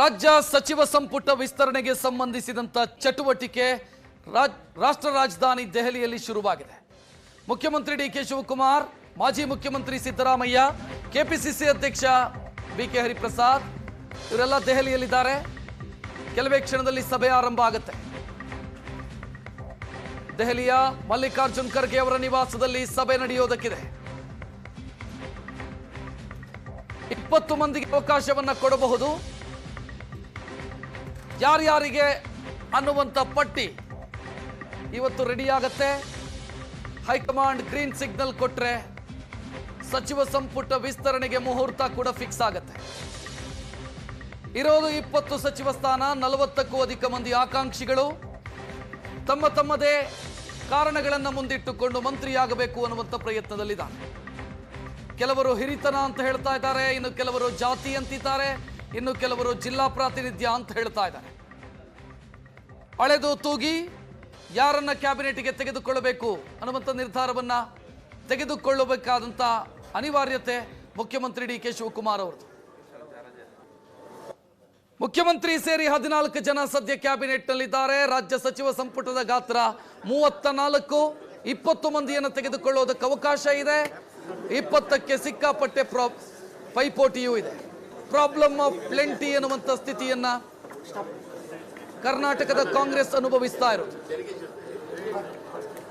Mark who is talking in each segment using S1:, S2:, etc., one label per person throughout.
S1: ರಾಜ್ಯ ಸಚಿವ ಸಂಪುಟ ವಿಸ್ತರಣೆಗೆ ಸಂಬಂಧಿಸಿದಂತ ಚಟುವಟಿಕೆ ರಾಷ್ಟ್ರ ರಾಜಧಾನಿ ದೆಹಲಿಯಲ್ಲಿ ಶುರುವಾಗಿದೆ. ಮುಖ್ಯಮಂತ್ರಿ ಡಿ.ಕೆ. ಶಿವಕುಮಾರ್, ಮಾಜಿ ಮುಖ್ಯಮಂತ್ರಿ ಸಿದ್ದರಾಮಯ್ಯ, ಕೆಪಿಸಿಸಿ ಅಧ್ಯಕ್ಷ ಬಿ.ಕೆ. ಹರಿಪ್ರಸಾದ್ ಇವರೆಲ್ಲ ದೆಹಲಿಯಲ್ಲಿದ್ದಾರೆ. ಕೆಲವೇ ಕ್ಷಣದಲ್ಲಿ ಸಭೆ ಆರಂಭ ಆಗುತ್ತೆ. ದೆಹಲಿಯ ಮಲ್ಲಿಕಾರ್ಜುನ್ ಖರ್ಗೆ ಅವರ ನಿವಾಸದಲ್ಲಿ ಸಭೆ ನಡೆಯೋದಕ್ಕಿದೆ. 20 ಮಂದಿಗೆ ಅವಕಾಶವನ್ನ ಕೊಡಬಹುದು. ಯಾರ್ಯಾರಿಗೆ ಅನ್ನುವಂಥ ಪಟ್ಟಿ ಇವತ್ತು ರೆಡಿ ಆಗತ್ತೆ. ಹೈಕಮಾಂಡ್ ಗ್ರೀನ್ ಸಿಗ್ನಲ್ ಕೊಟ್ರೆ ಸಚಿವ ಸಂಪುಟ ವಿಸ್ತರಣೆಗೆ ಮುಹೂರ್ತ ಕೂಡ ಫಿಕ್ಸ್ ಆಗತ್ತೆ. ಇರೋದು 20 ಸಚಿವ ಸ್ಥಾನ. 40ಕ್ಕೂ ಅಧಿಕ ಮಂದಿ ಆಕಾಂಕ್ಷಿಗಳು ತಮ್ಮದೇ ಕಾರಣಗಳನ್ನು ಮುಂದಿಟ್ಟುಕೊಂಡು ಮಂತ್ರಿಯಾಗಬೇಕು ಅನ್ನುವಂಥ ಪ್ರಯತ್ನದಲ್ಲಿದ್ದಾರೆ. ಕೆಲವರು ಹಿರಿತನ ಅಂತ ಹೇಳ್ತಾ ಇದ್ದಾರೆ, ಇನ್ನು ಕೆಲವರು ಜಾತಿ ಅಂತಿದ್ದಾರೆ, ಇನ್ನು ಕೆಲವರು ಜಿಲ್ಲಾ ಪ್ರಾತಿನಿಧ್ಯ ಅಂತ ಹೇಳ್ತಾ ಇದ್ದಾರೆ. ಅಳೆದು ತೂಗಿ ಯಾರನ್ನ ಕ್ಯಾಬಿನೆಟ್ಗೆ ತೆಗೆದುಕೊಳ್ಳಬೇಕು ಅನ್ನುವಂಥ ನಿರ್ಧಾರವನ್ನ ತೆಗೆದುಕೊಳ್ಳಬೇಕಾದಂಥ ಅನಿವಾರ್ಯತೆ ಮುಖ್ಯಮಂತ್ರಿ ಡಿ.ಕೆ. ಶಿವಕುಮಾರ್ ಅವರದು. ಮುಖ್ಯಮಂತ್ರಿ ಸೇರಿ 14 ಜನ ಸದ್ಯ ಕ್ಯಾಬಿನೆಟ್ನಲ್ಲಿದ್ದಾರೆ. ರಾಜ್ಯ ಸಚಿವ ಸಂಪುಟದ ಗಾತ್ರ 34. 20 ಮಂದಿಯನ್ನು ತೆಗೆದುಕೊಳ್ಳೋದಕ್ಕೆ ಅವಕಾಶ ಇದೆ. 20ಕ್ಕೆ ಸಿಕ್ಕಾಪಟ್ಟೆ ಪೈಪೋಟಿಯೂ ಇದೆ. ಪ್ರಾಬ್ಲಮ್ ಆಫ್ ಪ್ಲೆಂಟಿ ಎನ್ನುವಂಥ ಸ್ಥಿತಿಯನ್ನ ಕರ್ನಾಟಕದ ಕಾಂಗ್ರೆಸ್ ಅನುಭವಿಸ್ತಾ ಇರೋದು.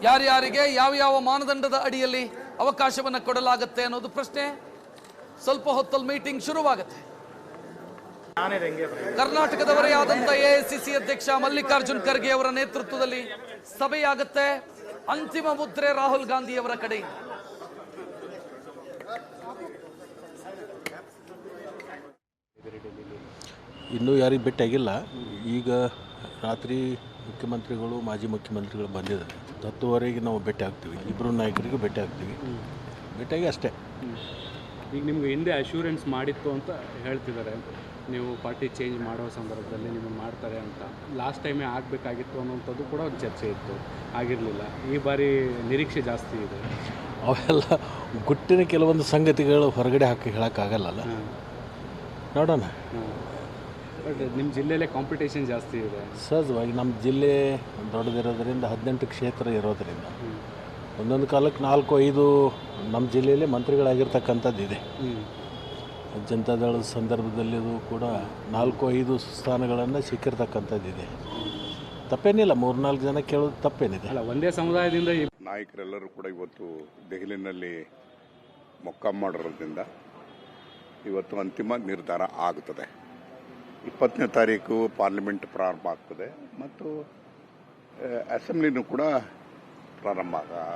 S1: ಯಾರ್ಯಾರಿಗೆ ಯಾವ ಮಾನದಂಡದ ಅಡಿಯಲ್ಲಿ ಅವಕಾಶವನ್ನು ಕೊಡಲಾಗುತ್ತೆ ಅನ್ನೋದು ಪ್ರಶ್ನೆ. ಸ್ವಲ್ಪ ಹೊತ್ತಲ್ಲಿ ಮೀಟಿಂಗ್ ಶುರುವಾಗುತ್ತೆ. ಕರ್ನಾಟಕದವರೇ ಆದಂತ ಎಐಸಿಸಿ ಅಧ್ಯಕ್ಷ ಮಲ್ಲಿಕಾರ್ಜುನ್ ಖರ್ಗೆ ಅವರ ನೇತೃತ್ವದಲ್ಲಿ ಸಭೆಯಾಗುತ್ತೆ. ಅಂತಿಮ ಮುದ್ರೆ ರಾಹುಲ್ ಗಾಂಧಿ ಅವರ ಕಡೆಯಿಂದ.
S2: ಇನ್ನೂ ಯಾರಿಗೆ ಭೇಟಿಯಾಗಿಲ್ಲ. ಈಗ ರಾತ್ರಿ ಮುಖ್ಯಮಂತ್ರಿಗಳು ಮಾಜಿ ಮುಖ್ಯಮಂತ್ರಿಗಳು ಬಂದಿದ್ದಾರೆ. 10:30ಗೆ ನಾವು ಭೇಟಿ ಆಗ್ತೀವಿ. ಇಬ್ಬರು ನಾಯಕರಿಗೂ ಭೇಟಿ ಆಗ್ತೀವಿ. ಭೇಟಿಯಾಗಿ ಅಷ್ಟೇ.
S3: ಈಗ ನಿಮ್ಗೆ ಹಿಂದೆ ಅಶ್ಯೂರೆನ್ಸ್ ಮಾಡಿತ್ತು ಅಂತ ಹೇಳ್ತಿದ್ದಾರೆ, ನೀವು ಪಾರ್ಟಿ ಚೇಂಜ್ ಮಾಡೋ ಸಂದರ್ಭದಲ್ಲಿ ನಿಮ್ಮನ್ನು ಮಾಡ್ತಾರೆ ಅಂತ. ಲಾಸ್ಟ್ ಟೈಮೇ ಆಗಬೇಕಾಗಿತ್ತು ಅನ್ನೋಂಥದ್ದು ಕೂಡ ಒಂದು ಚರ್ಚೆ ಇತ್ತು, ಆಗಿರಲಿಲ್ಲ. ಈ ಬಾರಿ ನಿರೀಕ್ಷೆ ಜಾಸ್ತಿ ಇದೆ.
S2: ಅವೆಲ್ಲ ಗುಟ್ಟಿನ ಕೆಲವೊಂದು ಸಂಗತಿಗಳು ಹೊರಗಡೆ ಹಾಕಿ ಹೇಳೋಕ್ಕಾಗಲ್ಲ. ನೋಡೋಣ.
S3: ಬಟ್ ನಿಮ್ಮ ಜಿಲ್ಲೆಯಲ್ಲೇ ಕಾಂಪಿಟೇಷನ್ ಜಾಸ್ತಿ ಇದೆ.
S2: ಸಹಜವಾಗಿ ನಮ್ಮ ಜಿಲ್ಲೆ ದೊಡ್ಡದಿರೋದ್ರಿಂದ 18 ಕ್ಷೇತ್ರ ಇರೋದರಿಂದ ಒಂದೊಂದು ಕಾಲಕ್ಕೆ 4-5 ನಮ್ಮ ಜಿಲ್ಲೆಯಲ್ಲೇ ಮಂತ್ರಿಗಳಾಗಿರ್ತಕ್ಕಂಥದ್ದು ಇದೆ. ಜನತಾದಳದ ಸಂದರ್ಭದಲ್ಲಿಯೂ ಕೂಡ 4-5 ಸ್ಥಾನಗಳನ್ನು ಸಿಕ್ಕಿರ್ತಕ್ಕಂಥದ್ದಿದೆ. ತಪ್ಪೇನಿಲ್ಲ. 3-4 ಜನ ಕೇಳೋದು ತಪ್ಪೇನಿದೆ.
S3: ಅಲ್ಲ, ಒಂದೇ ಸಮುದಾಯದಿಂದ
S4: ನಾಯಕರೆಲ್ಲರೂ ಕೂಡ ಇವತ್ತು ದೆಹಲಿನಲ್ಲಿ ಮೊಕ್ಕಾಂ ಮಾಡಿರೋದ್ರಿಂದ ಇವತ್ತು ಅಂತಿಮ ನಿರ್ಧಾರ ಆಗುತ್ತದೆ. 20ನೇ ತಾರೀಕು ಪಾರ್ಲಿಮೆಂಟ್ ಪ್ರಾರಂಭ ಆಗ್ತದೆ ಮತ್ತು ಅಸೆಂಬ್ಲಿನೂ ಕೂಡ ಪ್ರಾರಂಭ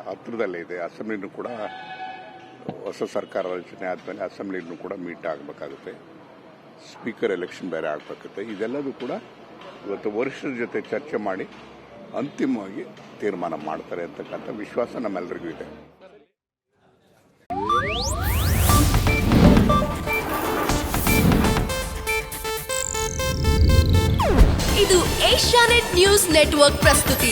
S4: ಹತ್ತಿರದಲ್ಲೇ ಇದೆ. ಅಸೆಂಬ್ಲಿನೂ ಕೂಡ ಹೊಸ ಸರ್ಕಾರ ರಚನೆ ಆದಮೇಲೆ ಅಸೆಂಬ್ಲಿನೂ ಕೂಡ ಮೀಟ್ ಆಗಬೇಕಾಗುತ್ತೆ. ಸ್ಪೀಕರ್ ಎಲೆಕ್ಷನ್ ಬೇರೆ ಆಗಬೇಕಾಗುತ್ತೆ. ಇದೆಲ್ಲದೂ ಕೂಡ ಇವತ್ತು ವರಿಷ್ಠರ ಜೊತೆ ಚರ್ಚೆ ಮಾಡಿ ಅಂತಿಮವಾಗಿ ತೀರ್ಮಾನ ಮಾಡ್ತಾರೆ ಅಂತಕ್ಕಂಥ ವಿಶ್ವಾಸ ನಮ್ಮೆಲ್ಲರಿಗೂ ಇದೆ.
S5: ಇದು ಏಷ್ಯಾನೆಟ್ ನ್ಯೂಸ್ ನೆಟ್ವರ್ಕ್ ಪ್ರಸ್ತುತಿ.